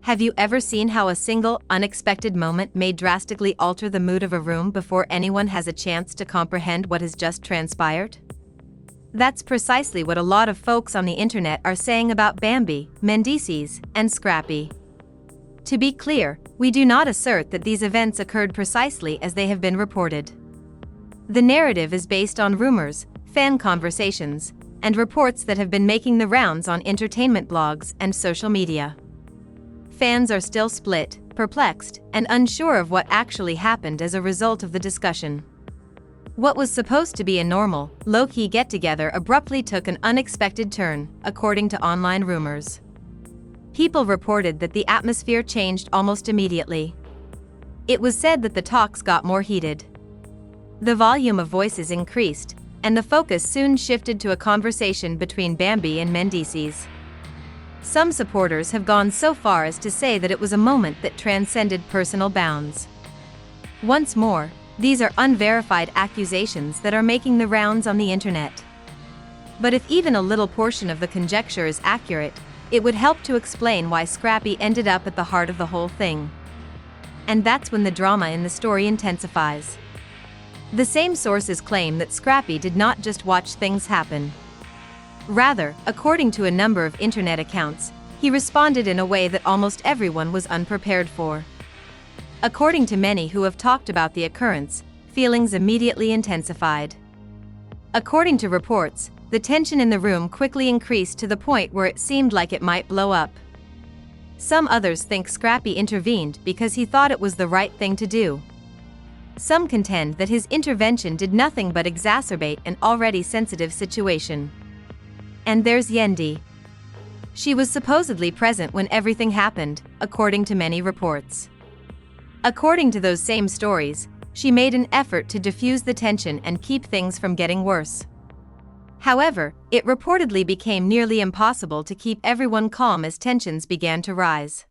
Have you ever seen how a single, unexpected moment may drastically alter the mood of a room before anyone has a chance to comprehend what has just transpired? That's precisely what a lot of folks on the internet are saying about Bambi, Mendeecees, and Scrappy. To be clear, we do not assert that these events occurred precisely as they have been reported. The narrative is based on rumors, fan conversations, and reports that have been making the rounds on entertainment blogs and social media. Fans are still split, perplexed, and unsure of what actually happened as a result of the discussion. What was supposed to be a normal, low-key get-together abruptly took an unexpected turn, according to online rumors. People reported that the atmosphere changed almost immediately. It was said that the talks got more heated. The volume of voices increased, and the focus soon shifted to a conversation between Bambi and Mendeecees. Some supporters have gone so far as to say that it was a moment that transcended personal bounds. Once more, these are unverified accusations that are making the rounds on the internet. But if even a little portion of the conjecture is accurate, it would help to explain why Scrappy ended up at the heart of the whole thing. And that's when the drama in the story intensifies. The same sources claim that Scrappy did not just watch things happen. Rather, according to a number of internet accounts, he responded in a way that almost everyone was unprepared for. According to many who have talked about the occurrence, feelings immediately intensified. According to reports, the tension in the room quickly increased to the point where it seemed like it might blow up. Some others think Scrappy intervened because he thought it was the right thing to do. Some contend that his intervention did nothing but exacerbate an already sensitive situation. And there's Yendi. She was supposedly present when everything happened, according to many reports. According to those same stories, she made an effort to diffuse the tension and keep things from getting worse. However, it reportedly became nearly impossible to keep everyone calm as tensions began to rise.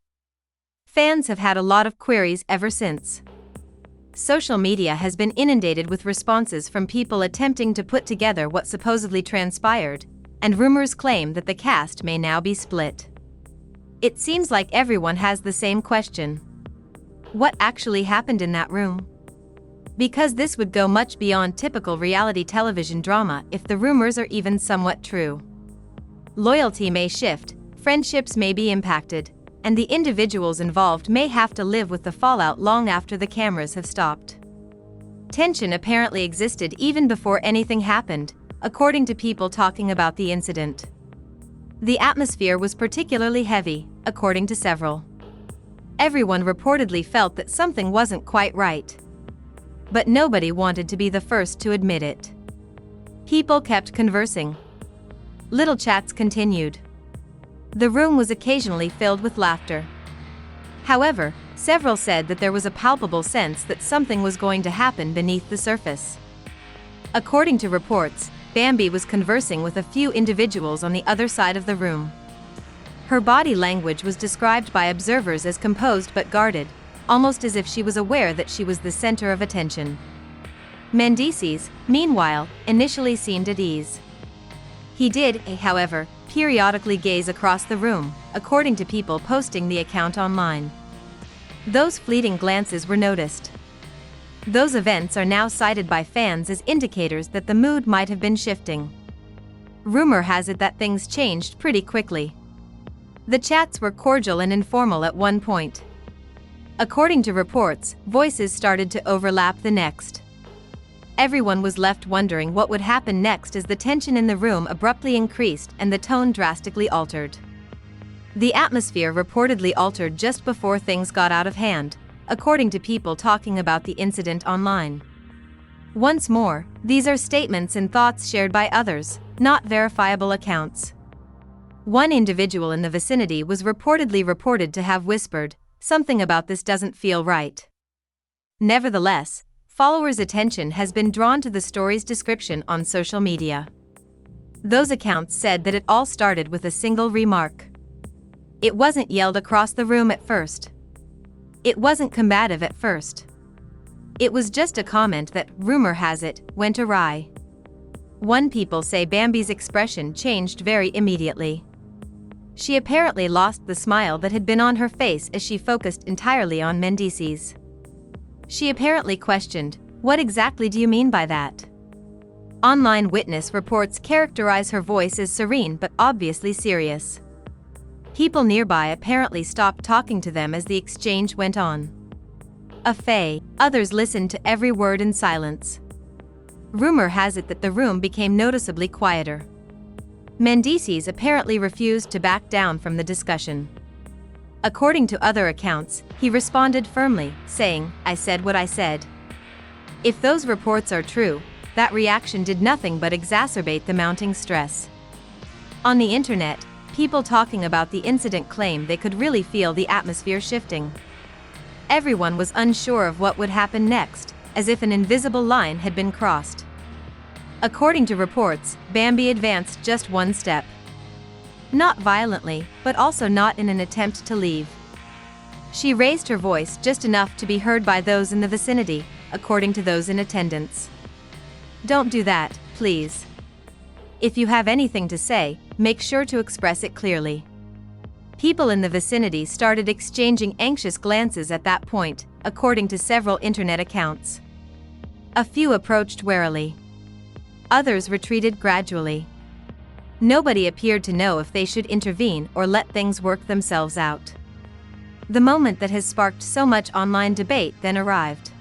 Fans have had a lot of queries ever since. Social media has been inundated with responses from people attempting to put together what supposedly transpired, and rumors claim that the cast may now be split. It seems like everyone has the same question. What actually happened in that room? Because this would go much beyond typical reality television drama if the rumors are even somewhat true. Loyalty may shift, friendships may be impacted, and the individuals involved may have to live with the fallout long after the cameras have stopped. Tension apparently existed even before anything happened, according to people talking about the incident. The atmosphere was particularly heavy, according to several. Everyone reportedly felt that something wasn't quite right. But nobody wanted to be the first to admit it. People kept conversing. Little chats continued. The room was occasionally filled with laughter. However, several said that there was a palpable sense that something was going to happen beneath the surface. According to reports, Bambi was conversing with a few individuals on the other side of the room. Her body language was described by observers as composed but guarded, almost as if she was aware that she was the center of attention. Mendeecees, meanwhile, initially seemed at ease. He did, however, periodically gaze across the room, according to people posting the account online. Those fleeting glances were noticed. Those events are now cited by fans as indicators that the mood might have been shifting. Rumor has it that things changed pretty quickly. The chats were cordial and informal at one point. According to reports, voices started to overlap the next. Everyone was left wondering what would happen next as the tension in the room abruptly increased and the tone drastically altered. The atmosphere reportedly altered just before things got out of hand, according to people talking about the incident online. Once more, these are statements and thoughts shared by others, not verifiable accounts. One individual in the vicinity was reportedly reported to have whispered, "Something about this doesn't feel right." Nevertheless, followers' attention has been drawn to the story's description on social media. Those accounts said that it all started with a single remark. It wasn't yelled across the room at first. It wasn't combative at first. It was just a comment that, rumor has it, went awry. One people say Bambi's expression changed very immediately. She apparently lost the smile that had been on her face as she focused entirely on Mendeecees. She apparently questioned, "What exactly do you mean by that?" Online witness reports characterize her voice as serene but obviously serious. People nearby apparently stopped talking to them as the exchange went on. Others listened to every word in silence. Rumor has it that the room became noticeably quieter. Mendeecees apparently refused to back down from the discussion. According to other accounts, he responded firmly, saying, "I said what I said." If those reports are true, that reaction did nothing but exacerbate the mounting stress. On the internet, people talking about the incident claim they could really feel the atmosphere shifting. Everyone was unsure of what would happen next, as if an invisible line had been crossed. According to reports, Bambi advanced just one step. Not violently, but also not in an attempt to leave. She raised her voice just enough to be heard by those in the vicinity, according to those in attendance. "Don't do that, please. If you have anything to say, make sure to express it clearly." People in the vicinity started exchanging anxious glances at that point, according to several internet accounts. A few approached warily. Others retreated gradually. Nobody appeared to know if they should intervene or let things work themselves out. The moment that has sparked so much online debate then arrived.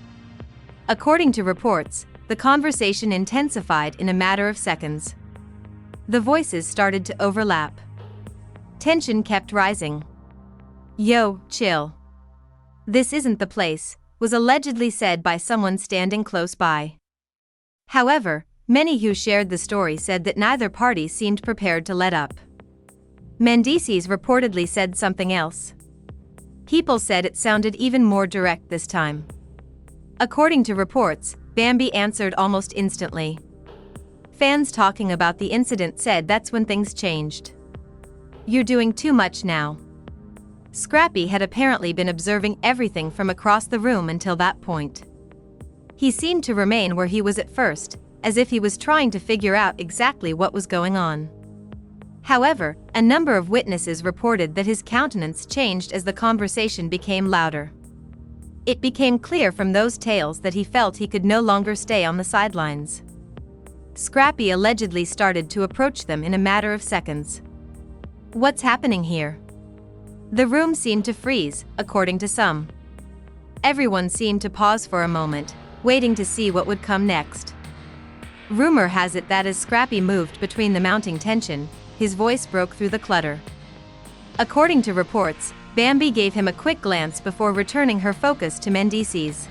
According to reports, the conversation intensified in a matter of seconds. The voices started to overlap. Tension kept rising. "Yo, chill. This isn't the place," was allegedly said by someone standing close by. However, many who shared the story said that neither party seemed prepared to let up. Mendeecees reportedly said something else. People said it sounded even more direct this time. According to reports, Bambi answered almost instantly. Fans talking about the incident said that's when things changed. "You're doing too much now." Scrappy had apparently been observing everything from across the room until that point. He seemed to remain where he was at first, as if he was trying to figure out exactly what was going on. However, a number of witnesses reported that his countenance changed as the conversation became louder. It became clear from those tales that he felt he could no longer stay on the sidelines. Scrappy allegedly started to approach them in a matter of seconds. "What's happening here?" The room seemed to freeze, according to some. Everyone seemed to pause for a moment, waiting to see what would come next. Rumor has it that as Scrappy moved between the mounting tension, his voice broke through the clutter. According to reports, Bambi gave him a quick glance before returning her focus to Mendeecees.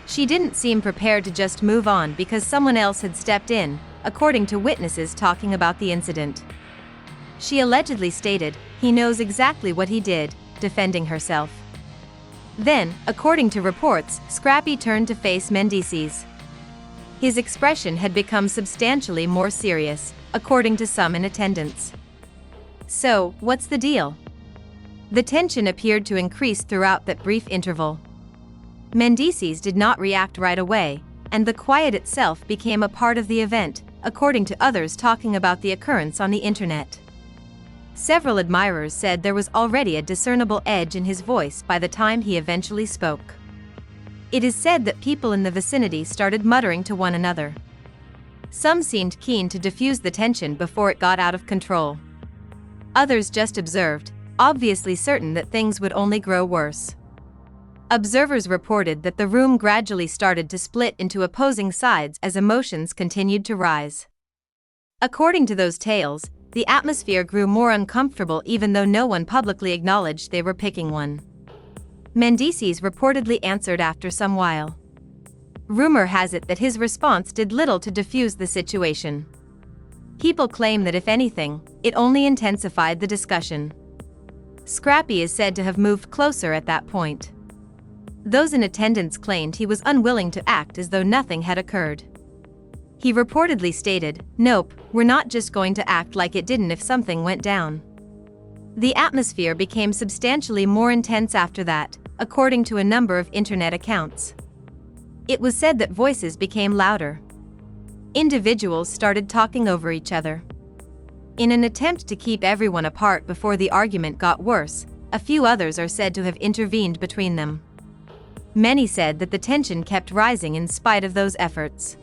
She didn't seem prepared to just move on because someone else had stepped in, according to witnesses talking about the incident. She allegedly stated, "He knows exactly what he did," defending herself. Then, according to reports, Scrappy turned to face Mendeecees. His expression had become substantially more serious, according to some in attendance. "So, what's the deal?" The tension appeared to increase throughout that brief interval. Mendeecees did not react right away, and the quiet itself became a part of the event, according to others talking about the occurrence on the internet. Several admirers said there was already a discernible edge in his voice by the time he eventually spoke. It is said that people in the vicinity started muttering to one another. Some seemed keen to diffuse the tension before it got out of control. Others just observed, obviously certain that things would only grow worse. Observers reported that the room gradually started to split into opposing sides as emotions continued to rise. According to those tales, the atmosphere grew more uncomfortable even though no one publicly acknowledged they were picking one. Mendeecees reportedly answered after some while. Rumor has it that his response did little to diffuse the situation. People claim that if anything, it only intensified the discussion. Scrappy is said to have moved closer at that point. Those in attendance claimed he was unwilling to act as though nothing had occurred. He reportedly stated, "Nope, we're not just going to act like it didn't if something went down." The atmosphere became substantially more intense after that, according to a number of internet accounts. It was said that voices became louder. Individuals started talking over each other. In an attempt to keep everyone apart before the argument got worse, a few others are said to have intervened between them. Many said that the tension kept rising in spite of those efforts.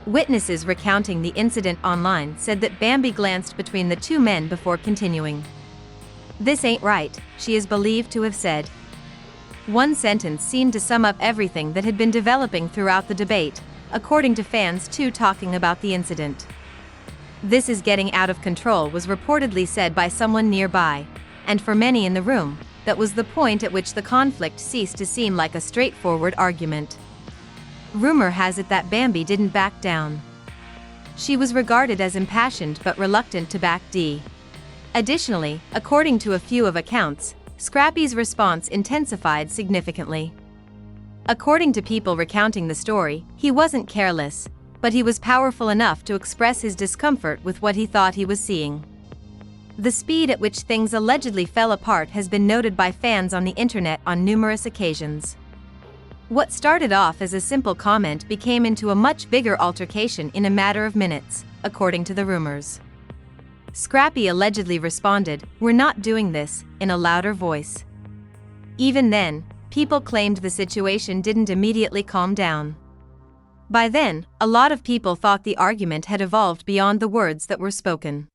Witnesses recounting the incident online said that Bambi glanced between the two men before continuing. "This ain't right," she is believed to have said. One sentence seemed to sum up everything that had been developing throughout the debate, according to fans too talking about the incident. "This is getting out of control," was reportedly said by someone nearby, and for many in the room, that was the point at which the conflict ceased to seem like a straightforward argument. Rumor has it that Bambi didn't back down. She was regarded as impassioned but reluctant to back down. Additionally, according to a few of accounts, Scrappy's response intensified significantly. According to people recounting the story, he wasn't careless, but he was powerful enough to express his discomfort with what he thought he was seeing. The speed at which things allegedly fell apart has been noted by fans on the internet on numerous occasions. What started off as a simple comment became into a much bigger altercation in a matter of minutes, according to the rumors. Scrappy allegedly responded, "We're not doing this," in a louder voice. Even then, people claimed the situation didn't immediately calm down. By then, a lot of people thought the argument had evolved beyond the words that were spoken.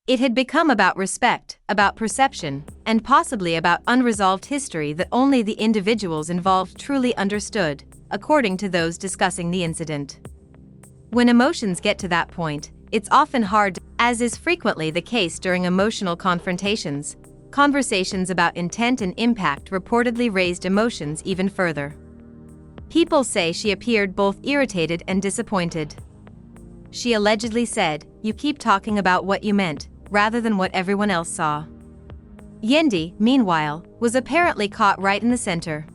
It had become about respect, about perception, and possibly about unresolved history that only the individuals involved truly understood, according to those discussing the incident. When emotions get to that point, it's often hard, as is frequently the case during emotional confrontations. Conversations about intent and impact reportedly raised emotions even further. People say she appeared both irritated and disappointed. She allegedly said, "You keep talking about what you meant, rather than what everyone else saw." Yendi, meanwhile, was apparently caught right in the center.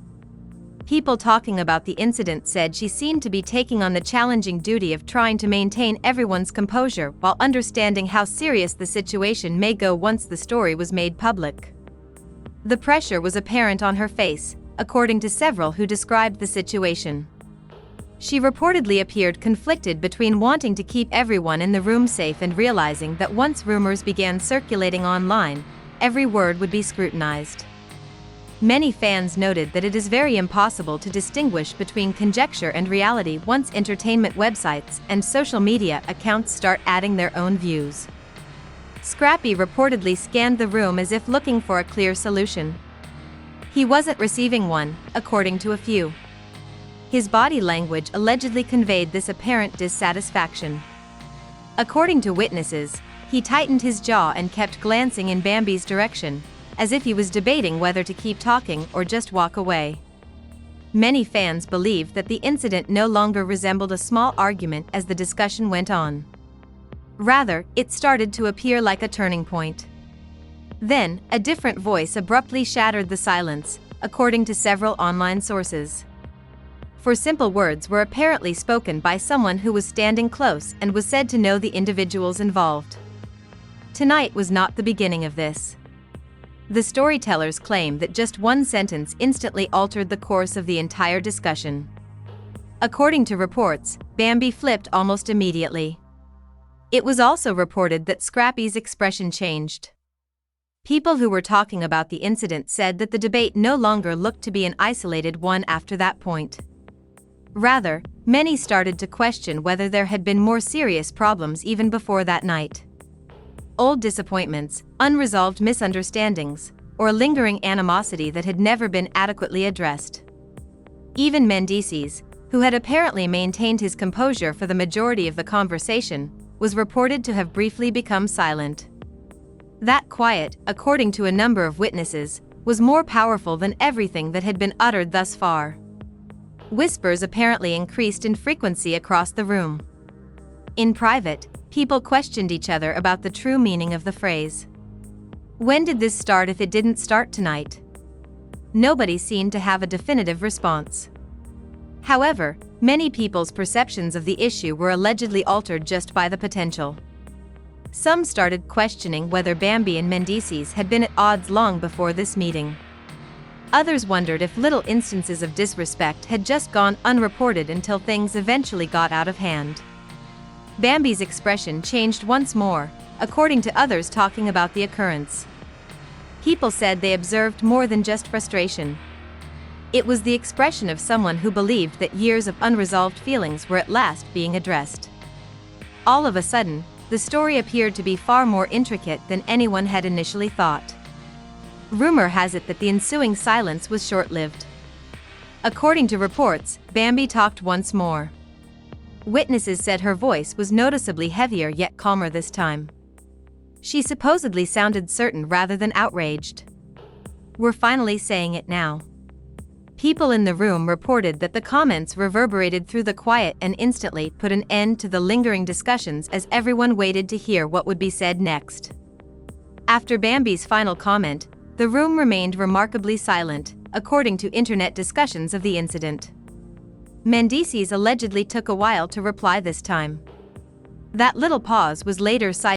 People talking about the incident said she seemed to be taking on the challenging duty of trying to maintain everyone's composure while understanding how serious the situation may go once the story was made public. The pressure was apparent on her face, according to several who described the situation. She reportedly appeared conflicted between wanting to keep everyone in the room safe and realizing that once rumors began circulating online, every word would be scrutinized. Many fans noted that it is very impossible to distinguish between conjecture and reality once entertainment websites and social media accounts start adding their own views. Scrappy reportedly scanned the room as if looking for a clear solution. He wasn't receiving one, according to a few. His body language allegedly conveyed this apparent dissatisfaction. According to witnesses, he tightened his jaw and kept glancing in Bambi's direction, as if he was debating whether to keep talking or just walk away. Many fans believed that the incident no longer resembled a small argument as the discussion went on. Rather, it started to appear like a turning point. Then, a different voice abruptly shattered the silence, according to several online sources. For simple words were apparently spoken by someone who was standing close and was said to know the individuals involved. Tonight was not the beginning of this. The storytellers claim that just one sentence instantly altered the course of the entire discussion. According to reports, Bambi flipped almost immediately. It was also reported that Scrappy's expression changed. People who were talking about the incident said that the debate no longer looked to be an isolated one after that point. Rather, many started to question whether there had been more serious problems even before that night. Old disappointments, unresolved misunderstandings, or lingering animosity that had never been adequately addressed. Even Mendeecees, who had apparently maintained his composure for the majority of the conversation, was reported to have briefly become silent. That quiet, according to a number of witnesses, was more powerful than everything that had been uttered thus far. Whispers apparently increased in frequency across the room. In private, people questioned each other about the true meaning of the phrase. When did this start if it didn't start tonight? Nobody seemed to have a definitive response. However, many people's perceptions of the issue were allegedly altered just by the potential. Some started questioning whether Bambi and Mendeecees had been at odds long before this meeting. Others wondered if little instances of disrespect had just gone unreported until things eventually got out of hand. Bambi's expression changed once more, according to others talking about the occurrence. People said they observed more than just frustration. It was the expression of someone who believed that years of unresolved feelings were at last being addressed. All of a sudden, the story appeared to be far more intricate than anyone had initially thought. Rumor has it that the ensuing silence was short-lived. According to reports, Bambi talked once more. Witnesses said her voice was noticeably heavier yet calmer this time. She supposedly sounded certain rather than outraged. "We're finally saying it now." People in the room reported that the comments reverberated through the quiet and instantly put an end to the lingering discussions as everyone waited to hear what would be said next. After Bambi's final comment, the room remained remarkably silent, according to internet discussions of the incident. Mendeecees allegedly took a while to reply this time. That little pause was later cited